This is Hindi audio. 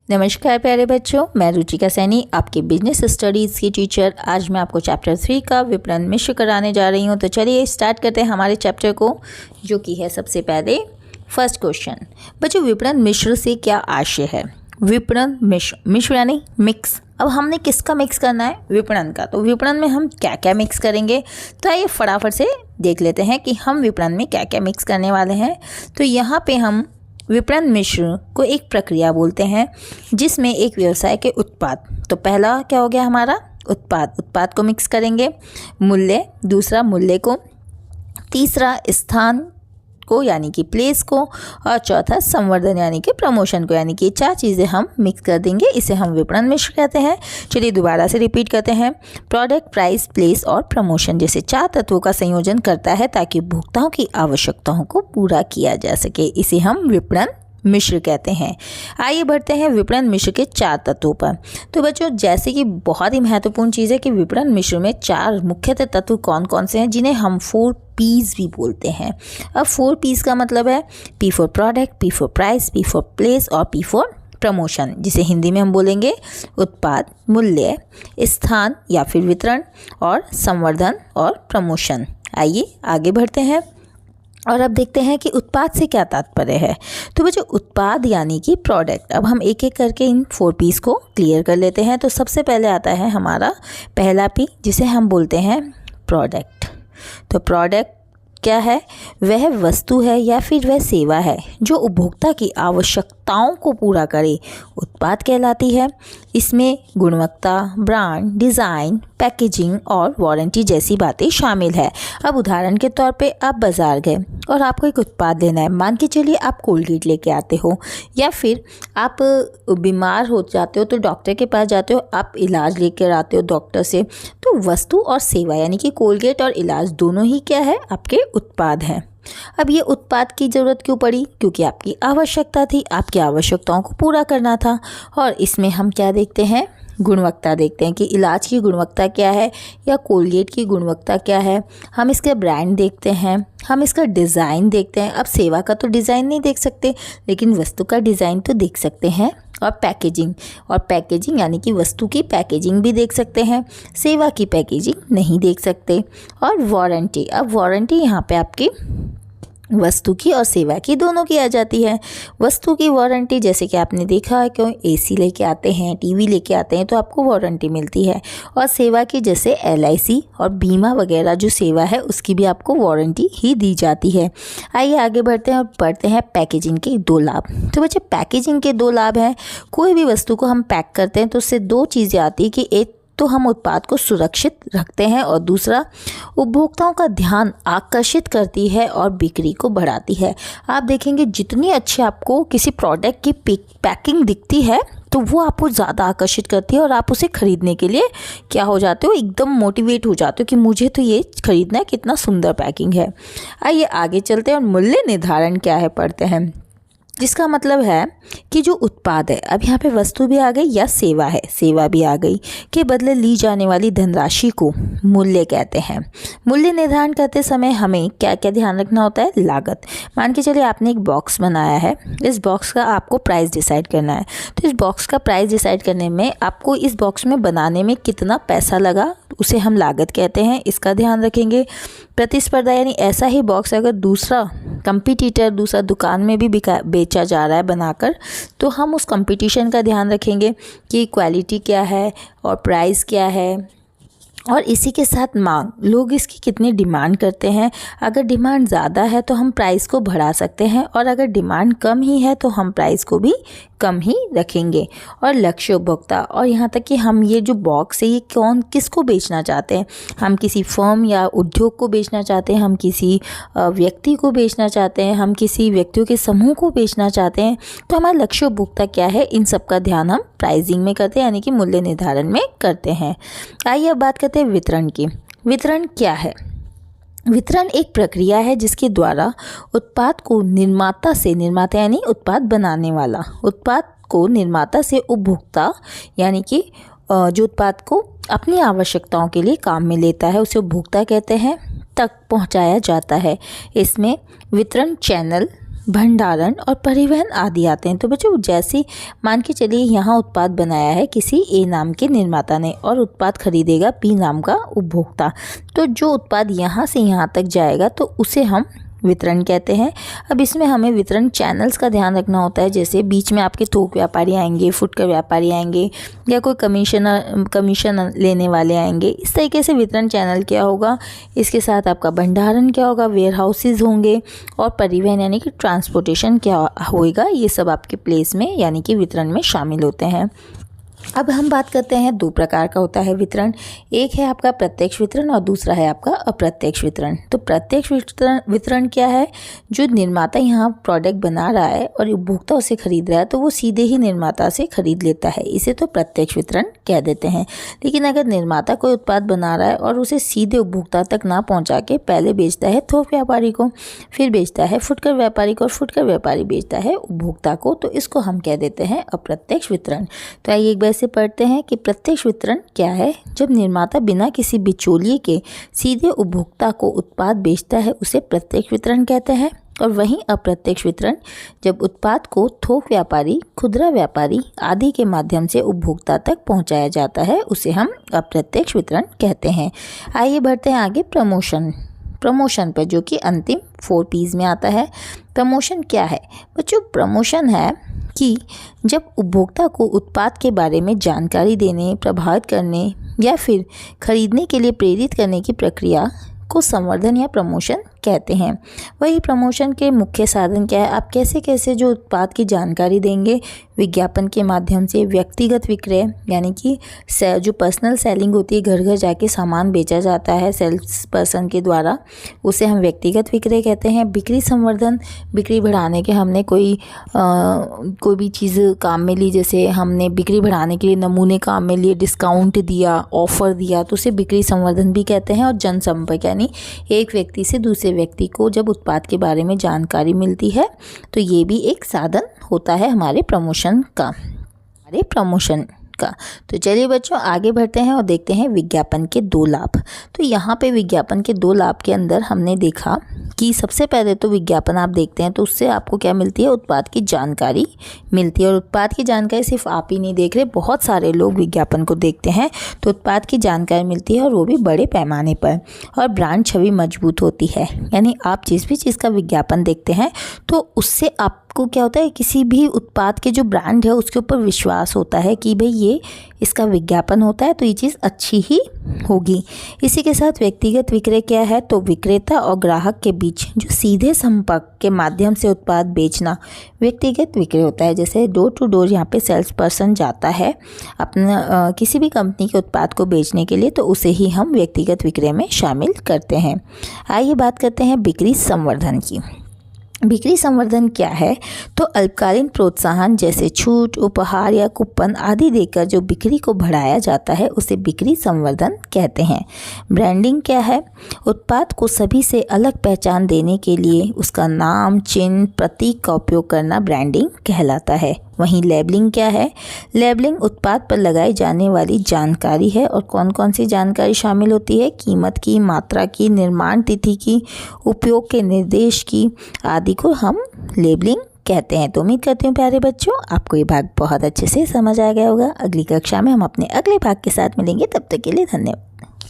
नमस्कार प्यारे बच्चों, मैं रुचिका सैनी, आपके बिजनेस स्टडीज़ की टीचर। आज मैं आपको चैप्टर 3 का विपणन मिश्र कराने जा रही हूँ। तो चलिए स्टार्ट करते हैं हमारे चैप्टर को, जो कि है सबसे पहले फर्स्ट क्वेश्चन। बच्चों, विपणन मिश्र से क्या आशय है? विपणन मिश्र यानी मिक्स। अब हमने किसका मिक्स करना है? विपणन का। तो विपणन में हम क्या क्या मिक्स करेंगे, तो आइए फटाफट से देख लेते हैं कि हम विपणन में क्या क्या मिक्स करने वाले हैं। तो यहाँ पे हम विपणन मिश्र को एक प्रक्रिया बोलते हैं, जिसमें एक व्यवसाय के उत्पाद, तो पहला क्या हो गया हमारा उत्पाद को मिक्स करेंगे, मूल्य, दूसरा मूल्य को, तीसरा स्थान को यानी कि प्लेस को, और चौथा संवर्धन यानी कि प्रमोशन को। यानी कि 4 चीज़ें हम मिक्स कर देंगे, इसे हम विपणन मिश्र कहते हैं। चलिए दोबारा से रिपीट करते हैं। प्रोडक्ट, प्राइस, प्लेस और प्रमोशन जैसे 4 तत्वों का संयोजन करता है ताकि उपभोक्ताओं की आवश्यकताओं को पूरा किया जा सके। इसे हम विपणन मिश्र कहते हैं। आइए बढ़ते हैं विपणन मिश्र के 4 तत्वों पर। तो बच्चों, जैसे कि बहुत ही महत्वपूर्ण चीज़ है कि विपणन मिश्र में 4 मुख्यतः तत्व कौन कौन से हैं, जिन्हें हम 4 P's भी बोलते हैं। अब 4 P's का मतलब है P for product, P for price, P for place और P फॉर प्रमोशन, जिसे हिंदी में हम बोलेंगे उत्पाद, मूल्य, स्थान या फिर वितरण और संवर्धन और प्रमोशन। आइए आगे बढ़ते हैं और अब देखते हैं कि उत्पाद से क्या तात्पर्य है। तो बच्चों, उत्पाद यानी कि प्रोडक्ट। अब हम एक एक करके इन 4 P's को क्लियर कर लेते हैं। तो सबसे पहले आता है हमारा पहला P, जिसे हम बोलते हैं प्रोडक्ट। तो प्रोडक्ट क्या है? वह वस्तु है या फिर वह सेवा है जो उपभोक्ता की आवश्यकताओं को पूरा करे, उत्पाद कहलाती है। इसमें गुणवत्ता, ब्रांड, डिज़ाइन, पैकेजिंग और वारंटी जैसी बातें शामिल है। अब उदाहरण के तौर पे आप बाज़ार गए और आपको एक उत्पाद लेना है। मान के चलिए आप कोलगेट लेके आते हो, या फिर आप बीमार हो जाते हो तो डॉक्टर के पास जाते हो, आप इलाज लेकर आते हो डॉक्टर से। तो वस्तु और सेवा यानी कि कोलगेट और इलाज दोनों ही क्या है? आपके उत्पाद हैं। अब ये उत्पाद की ज़रूरत क्यों पड़ी? क्योंकि आपकी आवश्यकता थी, आपकी आवश्यकताओं को पूरा करना था। और इसमें हम क्या देखते हैं? गुणवत्ता देखते हैं कि इलाज की गुणवत्ता क्या है या कोलगेट की गुणवत्ता क्या है। हम इसके ब्रांड देखते हैं, हम इसका डिज़ाइन देखते हैं। अब सेवा का तो डिज़ाइन नहीं देख सकते, लेकिन वस्तु का डिज़ाइन तो देख सकते हैं। और पैकेजिंग यानी कि वस्तु की पैकेजिंग भी देख सकते हैं, सेवा की पैकेजिंग नहीं देख सकते। और वारंटी, अब वारंटी यहाँ पे आपकी वस्तु की और सेवा की दोनों की आ जाती है। वस्तु की वारंटी, जैसे कि आपने देखा है क्यों एसी लेके आते हैं, टीवी लेके आते हैं तो आपको वारंटी मिलती है। और सेवा की, जैसे LIC और बीमा वगैरह जो सेवा है उसकी भी आपको वारंटी ही दी जाती है। आइए आगे बढ़ते हैं और पढ़ते हैं पैकेजिंग के 2 लाभ। तो बच्चे, पैकेजिंग के 2 लाभ हैं। कोई भी वस्तु को हम पैक करते हैं तो उससे 2 चीज़ें आती है कि एक तो हम उत्पाद को सुरक्षित रखते हैं और दूसरा उपभोक्ताओं का ध्यान आकर्षित करती है और बिक्री को बढ़ाती है। आप देखेंगे जितनी अच्छी आपको किसी प्रोडक्ट की पैकिंग दिखती है तो वो आपको ज़्यादा आकर्षित करती है और आप उसे खरीदने के लिए क्या हो जाते हो? एकदम मोटिवेट हो जाते हो कि मुझे तो ये खरीदना है, कितना सुंदर पैकिंग है। आइए आगे चलते हैं और मूल्य निर्धारण क्या है पढ़ते हैं, जिसका मतलब है कि जो उत्पाद है, अब यहाँ पे वस्तु भी आ गई या सेवा है, सेवा भी आ गई, के बदले ली जाने वाली धनराशि को मूल्य कहते हैं। मूल्य निर्धारण करते समय हमें क्या क्या ध्यान रखना होता है? लागत। मान के चलिए आपने एक बॉक्स बनाया है, इस बॉक्स का आपको प्राइस डिसाइड करना है। तो इस बॉक्स का प्राइस डिसाइड करने में आपको इस बॉक्स में बनाने में कितना पैसा लगा, उसे हम लागत कहते हैं, इसका ध्यान रखेंगे। प्रतिस्पर्धा, यानी ऐसा ही बॉक्स अगर दूसरा कंपटीटर दूसरा दुकान में भी बेचा जा रहा है बनाकर, तो हम उस कंपटीशन का ध्यान रखेंगे कि क्वालिटी क्या है और प्राइस क्या है। और इसी के साथ मांग, लोग इसकी कितनी डिमांड करते हैं। अगर डिमांड ज़्यादा है तो हम प्राइस को बढ़ा सकते हैं, और अगर डिमांड कम ही है तो हम प्राइस को भी कम ही रखेंगे। और लक्ष्य उपभोक्ता, और यहाँ तक कि हम ये जो बॉक्स है ये किसको बेचना चाहते हैं। हम किसी फर्म या उद्योग को बेचना चाहते हैं, हम किसी व्यक्ति को बेचना चाहते हैं, हम किसी व्यक्तियों के समूह को बेचना चाहते हैं। तो हमारा लक्ष्य उपभोक्ता क्या है, इन सब का ध्यान हम प्राइसिंग में करते हैं, यानी कि मूल्य निर्धारण में करते हैं। आइए अब बात करते हैं वितरण की। वितरण क्या है? वितरण एक प्रक्रिया है जिसके द्वारा उत्पाद को निर्माता यानी उत्पाद बनाने वाला, उत्पाद को निर्माता से उपभोक्ता यानी कि जो उत्पाद को अपनी आवश्यकताओं के लिए काम में लेता है उसे उपभोक्ता कहते हैं, तक पहुंचाया जाता है। इसमें वितरण चैनल भंडारण और परिवहन आदि आते हैं। तो बच्चों जैसे मान के चलिए यहाँ उत्पाद बनाया है किसी ए नाम के निर्माता ने और उत्पाद खरीदेगा बी नाम का उपभोक्ता, तो जो उत्पाद यहाँ से यहाँ तक जाएगा तो उसे हम वितरण कहते हैं। अब इसमें हमें वितरण चैनल्स का ध्यान रखना होता है, जैसे बीच में आपके थोक व्यापारी आएंगे, फुटकर व्यापारी आएंगे या कोई कमीशन लेने वाले आएंगे। इस तरीके से वितरण चैनल क्या होगा, इसके साथ आपका भंडारण क्या होगा, वेयर हाउसेज होंगे, और परिवहन यानी कि ट्रांसपोर्टेशन क्या होएगा, ये सब आपके प्लेस में यानी कि वितरण में शामिल होते हैं। अब हम बात करते हैं दो प्रकार का होता है वितरण, एक है आपका प्रत्यक्ष वितरण और दूसरा है आपका अप्रत्यक्ष वितरण। तो प्रत्यक्ष वितरण क्या है, जो निर्माता यहाँ प्रोडक्ट बना रहा है और उपभोक्ता उसे खरीद रहा है तो वो सीधे ही निर्माता से खरीद लेता है, इसे तो प्रत्यक्ष वितरण कह देते हैं। लेकिन अगर निर्माता कोई उत्पाद बना रहा है और उसे सीधे उपभोक्ता तक ना पहुँचा के पहले बेचता है थोक व्यापारी को, फिर बेचता है फुटकर व्यापारी को और फुटकर व्यापारी बेचता है उपभोक्ता को, तो इसको हम कह देते हैं अप्रत्यक्ष वितरण। तो आइए एक बार से पढ़ते हैं कि प्रत्यक्ष वितरण क्या है। जब निर्माता बिना किसी बिचौलिए के सीधे उपभोक्ता को उत्पाद बेचता है उसे प्रत्यक्ष वितरण कहते हैं। और वहीं अप्रत्यक्ष वितरण जब उत्पाद को थोक व्यापारी, खुदरा व्यापारी आदि के माध्यम से उपभोक्ता तक पहुंचाया जाता है उसे हम अप्रत्यक्ष वितरण कहते हैं। आइए बढ़ते हैं आगे प्रमोशन पर, जो कि अंतिम 4 P's में आता है। प्रमोशन क्या है बच्चों, प्रमोशन है कि जब उपभोक्ता को उत्पाद के बारे में जानकारी देने, प्रभावित करने या फिर खरीदने के लिए प्रेरित करने की प्रक्रिया को संवर्धन या प्रमोशन कहते हैं। वही प्रमोशन के मुख्य साधन क्या है, आप कैसे कैसे जो उत्पाद की जानकारी देंगे, विज्ञापन के माध्यम से, व्यक्तिगत विक्रय यानी कि जो पर्सनल सेलिंग होती है, घर घर जाके सामान बेचा जाता है सेल्स पर्सन के द्वारा, उसे हम व्यक्तिगत विक्रय कहते हैं। बिक्री संवर्धन, बिक्री बढ़ाने के हमने कोई भी चीज़ काम में ली, जैसे हमने बिक्री बढ़ाने के लिए नमूने काम में लिए, डिस्काउंट दिया, ऑफर दिया, तो उसे बिक्री संवर्धन भी कहते हैं। और जनसंपर्क यानी एक व्यक्ति से दूसरे व्यक्ति को जब उत्पाद के बारे में जानकारी मिलती है तो ये भी एक साधन होता है हमारे प्रमोशन का। तो चलिए बच्चों आगे बढ़ते हैं और देखते हैं विज्ञापन के 2 लाभ। तो यहाँ पे विज्ञापन के 2 लाभ के अंदर हमने देखा कि सबसे पहले तो विज्ञापन आप देखते हैं तो उससे आपको क्या मिलती है, उत्पाद की जानकारी मिलती है। और उत्पाद की जानकारी सिर्फ आप ही नहीं देख रहे, बहुत सारे लोग विज्ञापन को देखते हैं तो उत्पाद की जानकारी मिलती है और वो भी बड़े पैमाने पर। और ब्रांड छवि मजबूत होती है, यानी आप जिस भी चीज़ का विज्ञापन देखते हैं तो उससे आपको क्या होता है, किसी भी उत्पाद के जो ब्रांड है उसके ऊपर विश्वास होता है कि भाई ये इसका विज्ञापन होता है तो ये चीज़ अच्छी ही होगी। इसी के साथ व्यक्तिगत विक्रय क्या है, तो विक्रेता और ग्राहक के बीच जो सीधे संपर्क के माध्यम से उत्पाद बेचना व्यक्तिगत विक्रय होता है। जैसे डोर टू डोर यहाँ पे सेल्स पर्सन जाता है अपना किसी भी कंपनी के उत्पाद को बेचने के लिए, तो उसे ही हम व्यक्तिगत विक्रय में शामिल करते हैं। आइए बात करते हैं बिक्री संवर्धन की। बिक्री संवर्धन क्या है, तो अल्पकालीन प्रोत्साहन जैसे छूट, उपहार या कूपन आदि देकर जो बिक्री को बढ़ाया जाता है उसे बिक्री संवर्धन कहते हैं। ब्रांडिंग क्या है, उत्पाद को सभी से अलग पहचान देने के लिए उसका नाम, चिन्ह, प्रतीक का उपयोग करना ब्रांडिंग कहलाता है। वहीं लेबलिंग क्या है, लेबलिंग उत्पाद पर लगाई जाने वाली जानकारी है। और कौन कौन सी जानकारी शामिल होती है, कीमत की, मात्रा की, निर्माण तिथि की, उपयोग के निर्देश की आदि को हम लेबलिंग कहते हैं। तो उम्मीद करती हूँ प्यारे बच्चों आपको ये भाग बहुत अच्छे से समझ आ गया होगा। अगली कक्षा में हम अपने अगले भाग के साथ मिलेंगे, तब तक के लिए धन्यवाद।